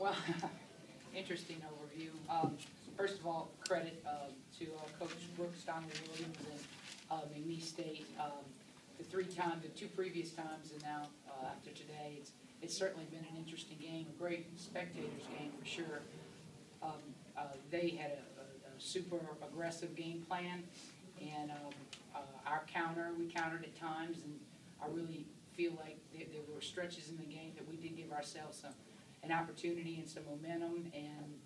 Well, interesting overview. First of all, credit to Coach Brooks, Donald Williams, and McNeese State. The two previous times, and now after today, it's certainly been an interesting game, a great spectators game for sure. They had a super aggressive game plan, and we countered at times, and I really feel like there were stretches in the game that we did give ourselves an opportunity and some momentum, and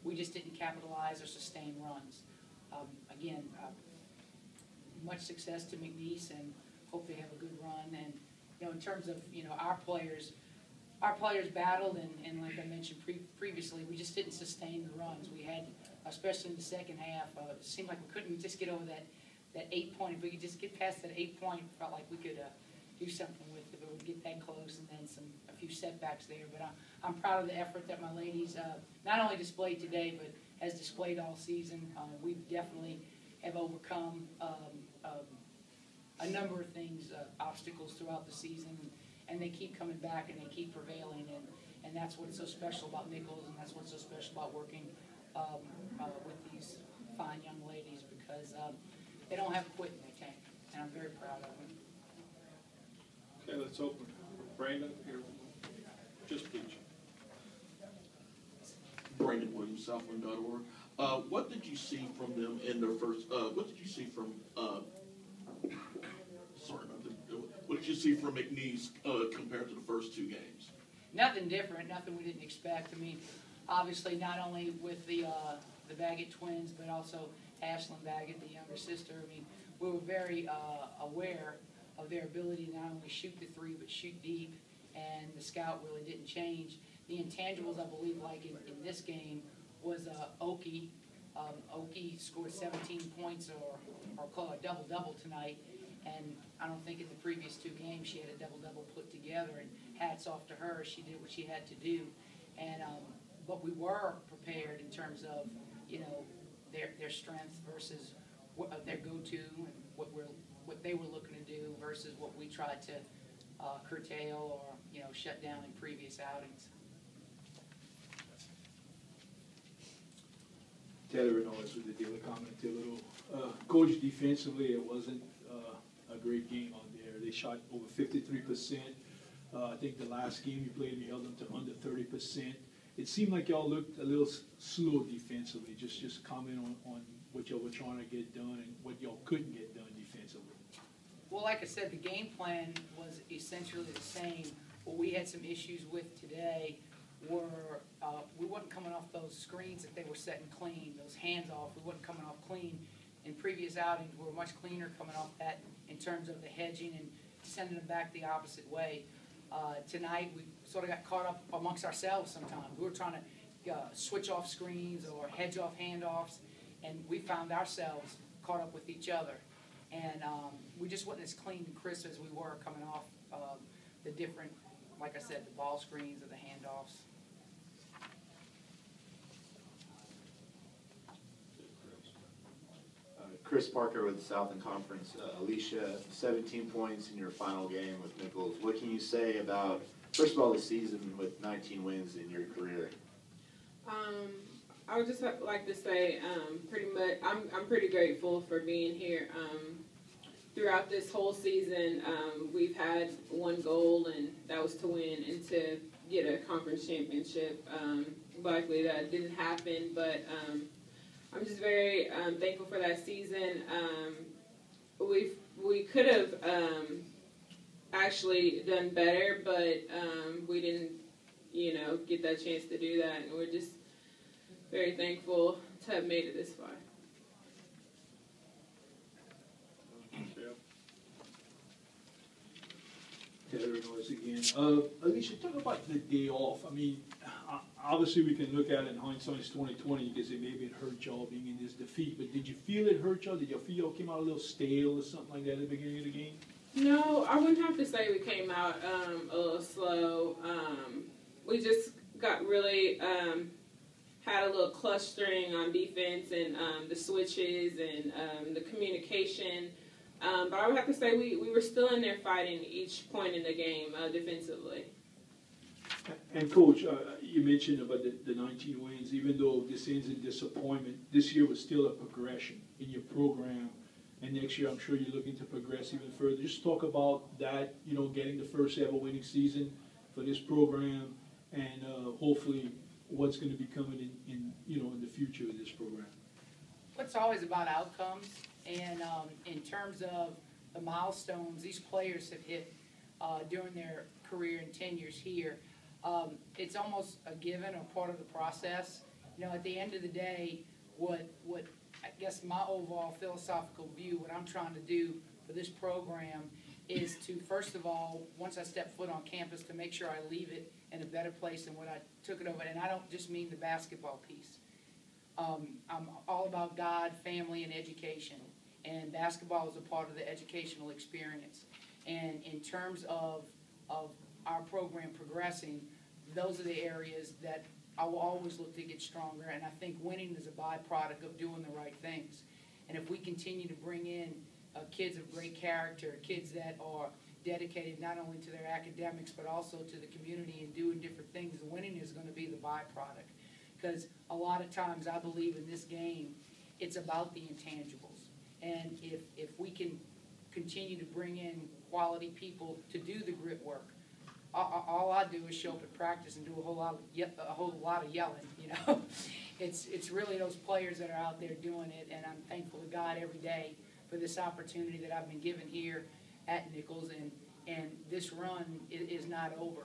we just didn't capitalize or sustain runs. Again, much success to McNeese, and hope they have a good run. And in terms of our players battled, and like I mentioned previously, we just didn't sustain the runs. We had, especially in the second half, it seemed like we couldn't just get over that 8 point. If we could just get past that 8 point, felt like we could do something with it, but we'd get that close, and then a few setbacks there. But I'm proud of the effort that my ladies not only displayed today, but has displayed all season. We definitely have overcome a number of things, obstacles throughout the season, and they keep coming back and they keep prevailing, and that's what's so special about Nicholls, and that's what's so special about working with these fine young ladies, because they don't have quit in their tank, and I'm very proud of them. Okay, let's open. Brandon, here. Just please. Brandon Williams, Southland.org. What did you see from them in their first? What did you see from? What did you see from McNeese compared to the first two games? Nothing different. Nothing we didn't expect. I mean, obviously not only with the Baggett twins, but also Ashlyn Baggett, the younger sister. I mean, we were very aware of their ability to not only shoot the three, but shoot deep, and the scout really didn't change. The intangibles, I believe, like in this game, was Oki. Oki scored 17 points or call it double-double tonight, and I don't think in the previous two games she had a double-double put together, and hats off to her. She did what she had to do, and but we were prepared in terms of their strength versus their go-to, and what they were looking to do versus what we tried to curtail or shut down in previous outings. Taylor Noyes with the Daily Commentator. Coach, defensively, it wasn't a great game out there. They shot over 53%. I think the last game you played, we held them to under 30%. It seemed like y'all looked a little slow defensively. Just comment on what y'all were trying to get done and what y'all couldn't get done defensively. Well, like I said, the game plan was essentially the same. What we had some issues with today were we wasn't coming off those screens that they were setting clean, those hands off. We wasn't coming off clean. In previous outings, we were much cleaner coming off that in terms of the hedging and sending them back the opposite way. Tonight, we sort of got caught up amongst ourselves sometimes. We were trying to switch off screens or hedge off handoffs, and we found ourselves caught up with each other. And we just wasn't as clean and crisp as we were coming off the different, like I said, the ball screens or the handoffs. Chris Parker with Southland Conference. Alisha, 17 points in your final game with Nicholls. What can you say about, first of all, the season with 19 wins in your career? I would just like to say, pretty much, I'm pretty grateful for being here. Throughout this whole season, we've had one goal, and that was to win and to get a conference championship. Luckily, that didn't happen, but I'm just very thankful for that season. We could have actually done better, but we didn't, get that chance to do that, and we're just very thankful to have made it this far. Taylor Noyes again. Alisha, talk about the day off. I mean, obviously we can look at it in hindsight, it's 2020. You can say maybe it hurt y'all being in this defeat, but did you feel it hurt y'all? Did you feel y'all came out a little stale or something like that at the beginning of the game? No, I wouldn't have to say we came out a little slow. We just got really had a little clustering on defense and the switches and the communication. But I would have to say we were still in there fighting each point in the game defensively. And Coach, you mentioned about the 19 wins. Even though this ends in disappointment, this year was still a progression in your program. And next year, I'm sure you're looking to progress even further. Just talk about that, getting the first ever winning season for this program, and hopefully what's going to be coming in the future of this program. It's always about outcomes, and in terms of the milestones these players have hit during their career and tenures here, it's almost a given or part of the process. At the end of the day, what I guess my overall philosophical view, what I'm trying to do for this program is to, first of all, once I step foot on campus, to make sure I leave it in a better place than what I took it over. And I don't just mean the basketball piece. I'm all about God, family, and education. And basketball is a part of the educational experience. And in terms of our program progressing, those are the areas that I will always look to get stronger, and I think winning is a byproduct of doing the right things. And if we continue to bring in kids of great character, kids that are dedicated not only to their academics but also to the community and doing different things, the winning is going to be the byproduct. Because a lot of times I believe in this game, it's about the intangibles. And if we can continue to bring in quality people to do the grit work, all I do is show up at practice and do a whole lot of yelling. It's really those players that are out there doing it, and I'm thankful to God every day for this opportunity that I've been given here at Nicholls, and this run is not over.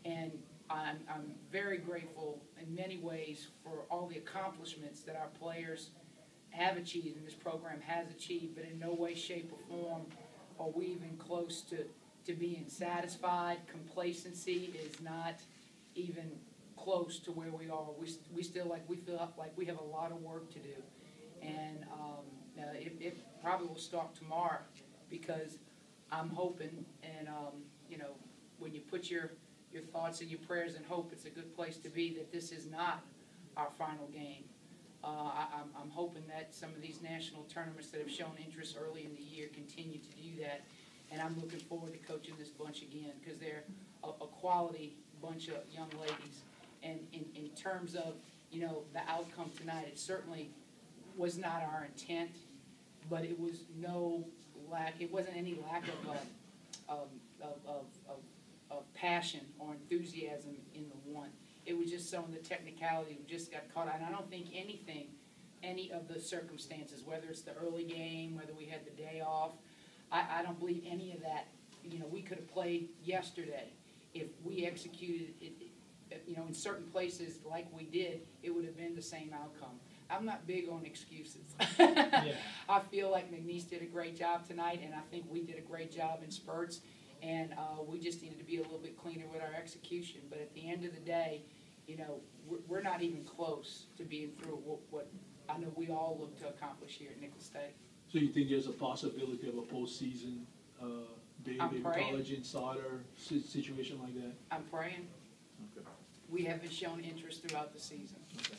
And I'm very grateful in many ways for all the accomplishments that our players have achieved and this program has achieved, but in no way, shape, or form are we even close to being satisfied. Complacency is not even close to where we are. We feel like we have a lot of work to do, and it probably will start tomorrow, because I'm hoping, and when you put your thoughts and your prayers and hope, it's a good place to be, that this is not our final game. I'm hoping that some of these national tournaments that have shown interest early in the year continue to do that. And I'm looking forward to coaching this bunch again, because they're a quality bunch of young ladies. And in terms of, the outcome tonight, it certainly was not our intent, but it was it wasn't any lack of passion or enthusiasm in the one. It was just some of the technicality we just got caught on. And I don't think any of the circumstances, whether it's the early game, whether we had the day off, I don't believe any of that. We could have played yesterday. If we executed it, in certain places like we did, it would have been the same outcome. I'm not big on excuses. Yeah. I feel like McNeese did a great job tonight, and I think we did a great job in spurts, and we just needed to be a little bit cleaner with our execution. But at the end of the day, we're not even close to being through what I know we all look to accomplish here at Nicholls State. So you think there's a possibility of a postseason bid, maybe college insider situation like that? I'm praying. Okay. We have been shown interest throughout the season. Okay.